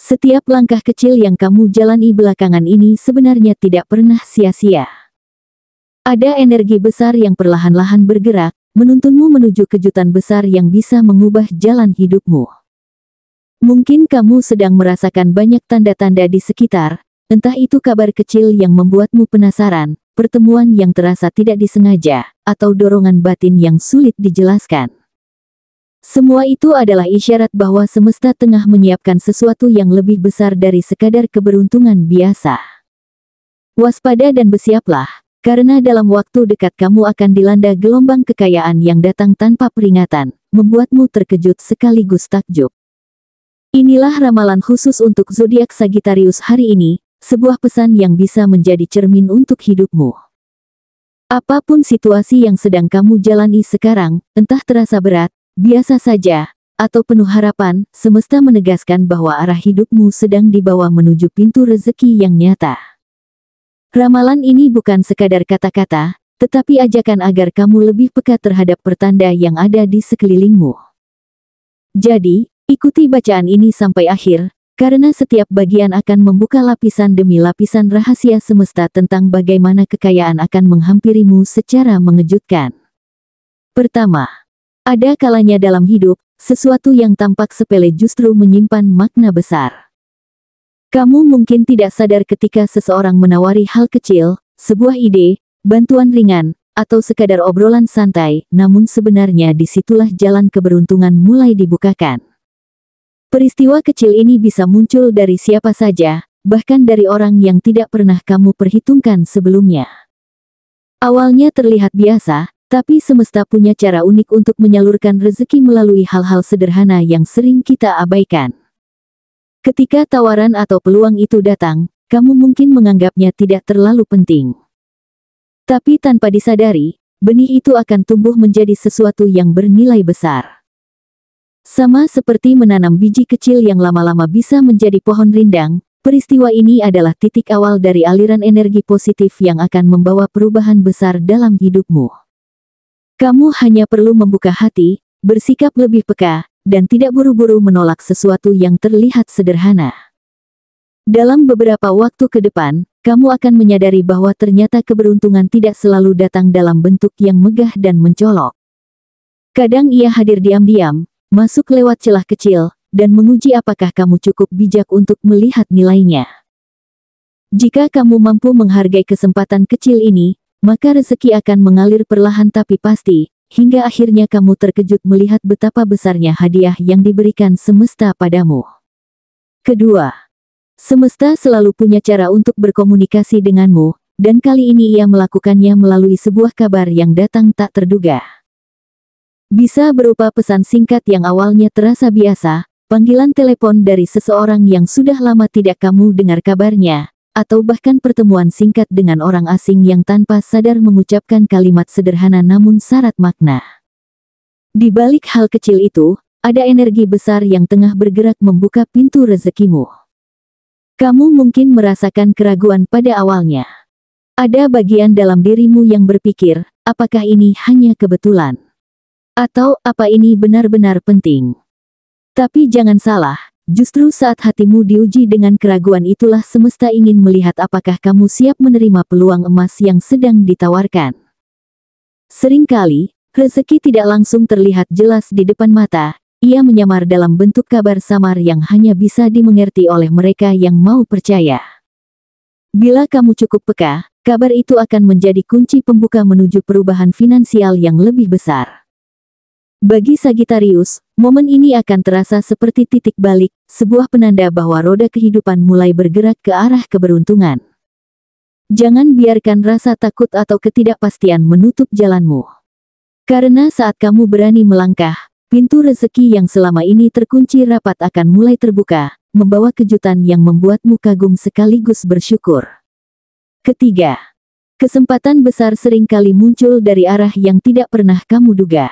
Setiap langkah kecil yang kamu jalani belakangan ini sebenarnya tidak pernah sia-sia. Ada energi besar yang perlahan-lahan bergerak, menuntunmu menuju kejutan besar yang bisa mengubah jalan hidupmu. Mungkin kamu sedang merasakan banyak tanda-tanda di sekitar, entah itu kabar kecil yang membuatmu penasaran, pertemuan yang terasa tidak disengaja, atau dorongan batin yang sulit dijelaskan. Semua itu adalah isyarat bahwa semesta tengah menyiapkan sesuatu yang lebih besar dari sekadar keberuntungan biasa. Waspada dan bersiaplah, karena dalam waktu dekat kamu akan dilanda gelombang kekayaan yang datang tanpa peringatan, membuatmu terkejut sekaligus takjub. Inilah ramalan khusus untuk zodiak Sagittarius hari ini, sebuah pesan yang bisa menjadi cermin untuk hidupmu. Apapun situasi yang sedang kamu jalani sekarang, entah terasa berat, biasa saja, atau penuh harapan, semesta menegaskan bahwa arah hidupmu sedang dibawa menuju pintu rezeki yang nyata. Ramalan ini bukan sekadar kata-kata, tetapi ajakan agar kamu lebih peka terhadap pertanda yang ada di sekelilingmu. Jadi, ikuti bacaan ini sampai akhir, karena setiap bagian akan membuka lapisan demi lapisan rahasia semesta tentang bagaimana kekayaan akan menghampirimu secara mengejutkan. Pertama, ada kalanya dalam hidup, sesuatu yang tampak sepele justru menyimpan makna besar. Kamu mungkin tidak sadar ketika seseorang menawari hal kecil, sebuah ide, bantuan ringan, atau sekadar obrolan santai, namun sebenarnya disitulah jalan keberuntungan mulai dibukakan. Peristiwa kecil ini bisa muncul dari siapa saja, bahkan dari orang yang tidak pernah kamu perhitungkan sebelumnya. Awalnya terlihat biasa, tapi semesta punya cara unik untuk menyalurkan rezeki melalui hal-hal sederhana yang sering kita abaikan. Ketika tawaran atau peluang itu datang, kamu mungkin menganggapnya tidak terlalu penting. Tapi tanpa disadari, benih itu akan tumbuh menjadi sesuatu yang bernilai besar. Sama seperti menanam biji kecil yang lama-lama bisa menjadi pohon rindang, peristiwa ini adalah titik awal dari aliran energi positif yang akan membawa perubahan besar dalam hidupmu. Kamu hanya perlu membuka hati, bersikap lebih peka, dan tidak buru-buru menolak sesuatu yang terlihat sederhana. Dalam beberapa waktu ke depan, kamu akan menyadari bahwa ternyata keberuntungan tidak selalu datang dalam bentuk yang megah dan mencolok. Kadang ia hadir diam-diam, masuk lewat celah kecil, dan menguji apakah kamu cukup bijak untuk melihat nilainya. Jika kamu mampu menghargai kesempatan kecil ini, maka rezeki akan mengalir perlahan tapi pasti, hingga akhirnya kamu terkejut melihat betapa besarnya hadiah yang diberikan semesta padamu. Kedua, semesta selalu punya cara untuk berkomunikasi denganmu, dan kali ini ia melakukannya melalui sebuah kabar yang datang tak terduga. Bisa berupa pesan singkat yang awalnya terasa biasa, panggilan telepon dari seseorang yang sudah lama tidak kamu dengar kabarnya, atau bahkan pertemuan singkat dengan orang asing yang tanpa sadar mengucapkan kalimat sederhana namun syarat makna. Di balik hal kecil itu, ada energi besar yang tengah bergerak membuka pintu rezekimu. Kamu mungkin merasakan keraguan pada awalnya. Ada bagian dalam dirimu yang berpikir, apakah ini hanya kebetulan? Atau apa ini benar-benar penting? Tapi jangan salah. Justru saat hatimu diuji dengan keraguan itulah semesta ingin melihat apakah kamu siap menerima peluang emas yang sedang ditawarkan. Seringkali, rezeki tidak langsung terlihat jelas di depan mata, ia menyamar dalam bentuk kabar samar yang hanya bisa dimengerti oleh mereka yang mau percaya. Bila kamu cukup peka, kabar itu akan menjadi kunci pembuka menuju perubahan finansial yang lebih besar. Bagi Sagittarius, momen ini akan terasa seperti titik balik, sebuah penanda bahwa roda kehidupan mulai bergerak ke arah keberuntungan. Jangan biarkan rasa takut atau ketidakpastian menutup jalanmu. Karena saat kamu berani melangkah, pintu rezeki yang selama ini terkunci rapat akan mulai terbuka, membawa kejutan yang membuatmu kagum sekaligus bersyukur. Ketiga, kesempatan besar seringkali muncul dari arah yang tidak pernah kamu duga.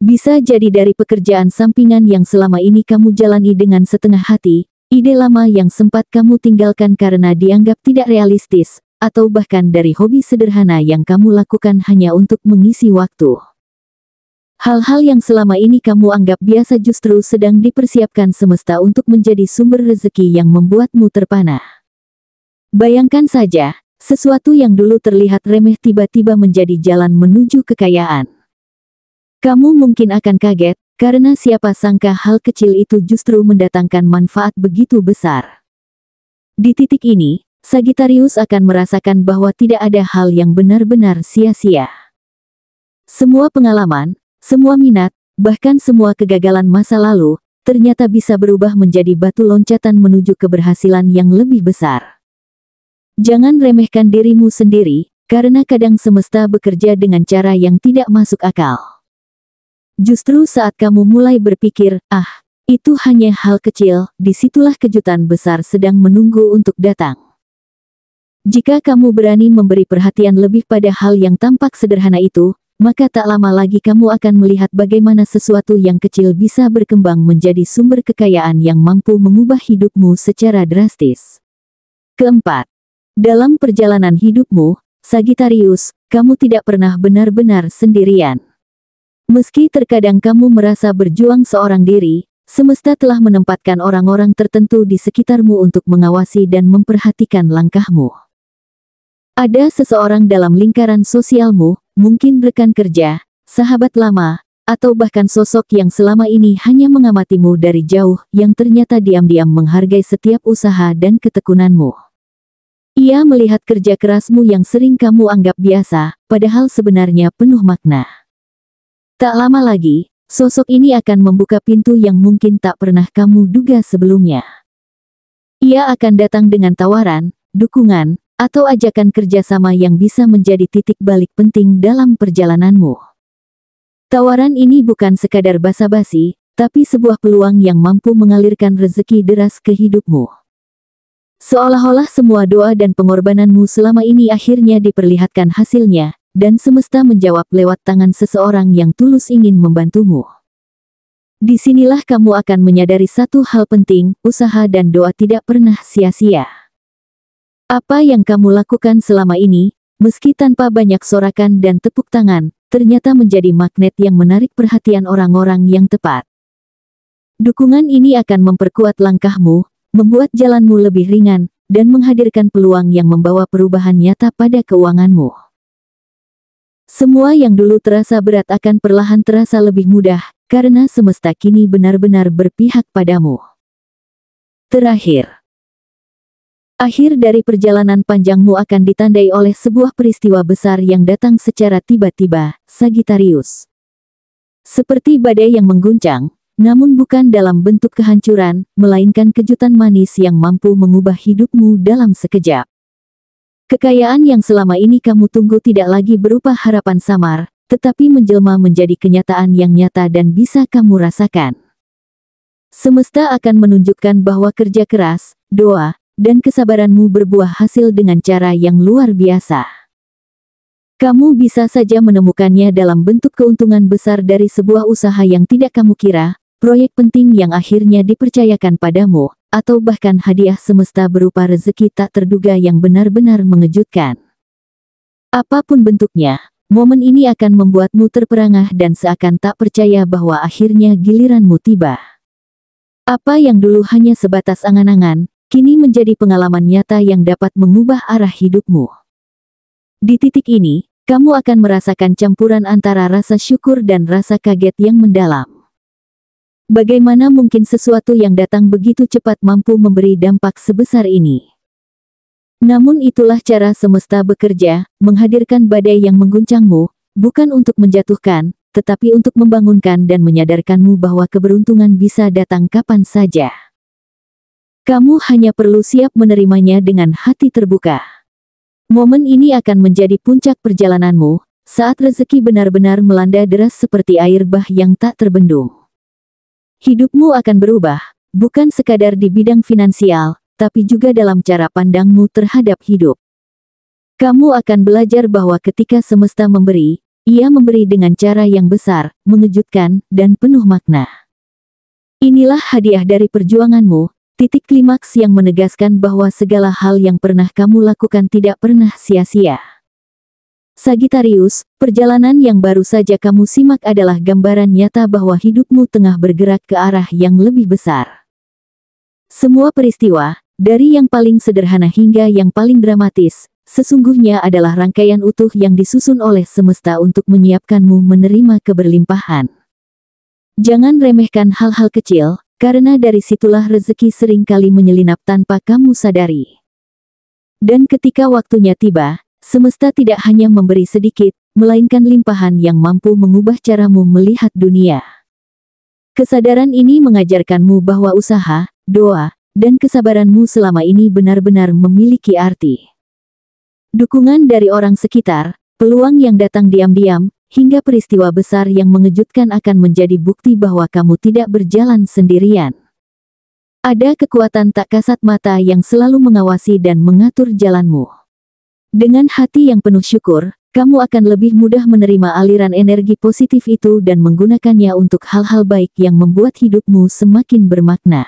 Bisa jadi dari pekerjaan sampingan yang selama ini kamu jalani dengan setengah hati, ide lama yang sempat kamu tinggalkan karena dianggap tidak realistis, atau bahkan dari hobi sederhana yang kamu lakukan hanya untuk mengisi waktu. hal-hal yang selama ini kamu anggap biasa justru sedang dipersiapkan semesta untuk menjadi sumber rezeki yang membuatmu terpana. Bayangkan saja, sesuatu yang dulu terlihat remeh tiba-tiba menjadi jalan menuju kekayaan. Kamu mungkin akan kaget, karena siapa sangka hal kecil itu justru mendatangkan manfaat begitu besar. Di titik ini, Sagittarius akan merasakan bahwa tidak ada hal yang benar-benar sia-sia. Semua pengalaman, semua minat, bahkan semua kegagalan masa lalu, ternyata bisa berubah menjadi batu loncatan menuju keberhasilan yang lebih besar. Jangan remehkan dirimu sendiri, karena kadang semesta bekerja dengan cara yang tidak masuk akal. Justru saat kamu mulai berpikir, itu hanya hal kecil, disitulah kejutan besar sedang menunggu untuk datang. Jika kamu berani memberi perhatian lebih pada hal yang tampak sederhana itu, maka tak lama lagi kamu akan melihat bagaimana sesuatu yang kecil bisa berkembang menjadi sumber kekayaan yang mampu mengubah hidupmu secara drastis. Keempat, dalam perjalanan hidupmu, Sagittarius, kamu tidak pernah benar-benar sendirian. Meski terkadang kamu merasa berjuang seorang diri, semesta telah menempatkan orang-orang tertentu di sekitarmu untuk mengawasi dan memperhatikan langkahmu. Ada seseorang dalam lingkaran sosialmu, mungkin rekan kerja, sahabat lama, atau bahkan sosok yang selama ini hanya mengamatimu dari jauh, yang ternyata diam-diam menghargai setiap usaha dan ketekunanmu. Ia melihat kerja kerasmu yang sering kamu anggap biasa, padahal sebenarnya penuh makna. Tak lama lagi, sosok ini akan membuka pintu yang mungkin tak pernah kamu duga sebelumnya. Ia akan datang dengan tawaran, dukungan, atau ajakan kerjasama yang bisa menjadi titik balik penting dalam perjalananmu. Tawaran ini bukan sekadar basa-basi, tapi sebuah peluang yang mampu mengalirkan rezeki deras ke hidupmu. Seolah-olah semua doa dan pengorbananmu selama ini akhirnya diperlihatkan hasilnya, dan semesta menjawab lewat tangan seseorang yang tulus ingin membantumu. Disinilah kamu akan menyadari satu hal penting, usaha dan doa tidak pernah sia-sia. Apa yang kamu lakukan selama ini, meski tanpa banyak sorakan dan tepuk tangan, ternyata menjadi magnet yang menarik perhatian orang-orang yang tepat. Dukungan ini akan memperkuat langkahmu, membuat jalanmu lebih ringan, dan menghadirkan peluang yang membawa perubahan nyata pada keuanganmu. Semua yang dulu terasa berat akan perlahan terasa lebih mudah, karena semesta kini benar-benar berpihak padamu. Terakhir, akhir dari perjalanan panjangmu akan ditandai oleh sebuah peristiwa besar yang datang secara tiba-tiba, Sagittarius. Seperti badai yang mengguncang, namun bukan dalam bentuk kehancuran, melainkan kejutan manis yang mampu mengubah hidupmu dalam sekejap. Kekayaan yang selama ini kamu tunggu tidak lagi berupa harapan samar, tetapi menjelma menjadi kenyataan yang nyata dan bisa kamu rasakan. Semesta akan menunjukkan bahwa kerja keras, doa, dan kesabaranmu berbuah hasil dengan cara yang luar biasa. Kamu bisa saja menemukannya dalam bentuk keuntungan besar dari sebuah usaha yang tidak kamu kira, proyek penting yang akhirnya dipercayakan padamu, atau bahkan hadiah semesta berupa rezeki tak terduga yang benar-benar mengejutkan. Apapun bentuknya, momen ini akan membuatmu terperangah dan seakan tak percaya bahwa akhirnya giliranmu tiba. Apa yang dulu hanya sebatas angan-angan, kini menjadi pengalaman nyata yang dapat mengubah arah hidupmu. Di titik ini, kamu akan merasakan campuran antara rasa syukur dan rasa kaget yang mendalam. Bagaimana mungkin sesuatu yang datang begitu cepat mampu memberi dampak sebesar ini? Namun itulah cara semesta bekerja, menghadirkan badai yang mengguncangmu, bukan untuk menjatuhkan, tetapi untuk membangunkan dan menyadarkanmu bahwa keberuntungan bisa datang kapan saja. Kamu hanya perlu siap menerimanya dengan hati terbuka. Momen ini akan menjadi puncak perjalananmu, saat rezeki benar-benar melanda deras seperti air bah yang tak terbendung. Hidupmu akan berubah, bukan sekadar di bidang finansial, tapi juga dalam cara pandangmu terhadap hidup. Kamu akan belajar bahwa ketika semesta memberi, ia memberi dengan cara yang besar, mengejutkan, dan penuh makna. Inilah hadiah dari perjuanganmu, titik klimaks yang menegaskan bahwa segala hal yang pernah kamu lakukan tidak pernah sia-sia. Sagittarius, perjalanan yang baru saja kamu simak adalah gambaran nyata bahwa hidupmu tengah bergerak ke arah yang lebih besar. Semua peristiwa, dari yang paling sederhana hingga yang paling dramatis, sesungguhnya adalah rangkaian utuh yang disusun oleh semesta untuk menyiapkanmu menerima keberlimpahan. Jangan remehkan hal-hal kecil, karena dari situlah rezeki seringkali menyelinap tanpa kamu sadari. Dan ketika waktunya tiba, semesta tidak hanya memberi sedikit, melainkan limpahan yang mampu mengubah caramu melihat dunia. Kesadaran ini mengajarkanmu bahwa usaha, doa, dan kesabaranmu selama ini benar-benar memiliki arti. Dukungan dari orang sekitar, peluang yang datang diam-diam, hingga peristiwa besar yang mengejutkan akan menjadi bukti bahwa kamu tidak berjalan sendirian. Ada kekuatan tak kasat mata yang selalu mengawasi dan mengatur jalanmu. Dengan hati yang penuh syukur, kamu akan lebih mudah menerima aliran energi positif itu dan menggunakannya untuk hal-hal baik yang membuat hidupmu semakin bermakna.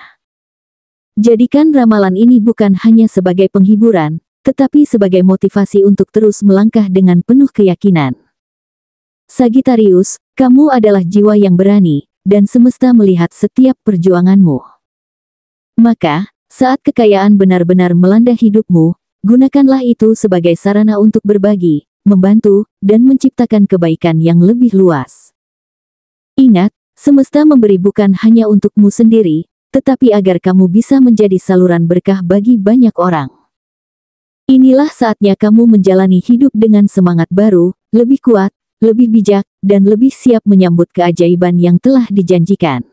Jadikan ramalan ini bukan hanya sebagai penghiburan, tetapi sebagai motivasi untuk terus melangkah dengan penuh keyakinan. Sagittarius, kamu adalah jiwa yang berani, dan semesta melihat setiap perjuanganmu. Maka, saat kekayaan benar-benar melanda hidupmu, gunakanlah itu sebagai sarana untuk berbagi, membantu, dan menciptakan kebaikan yang lebih luas. Ingat, semesta memberi bukan hanya untukmu sendiri, tetapi agar kamu bisa menjadi saluran berkah bagi banyak orang. Inilah saatnya kamu menjalani hidup dengan semangat baru, lebih kuat, lebih bijak, dan lebih siap menyambut keajaiban yang telah dijanjikan.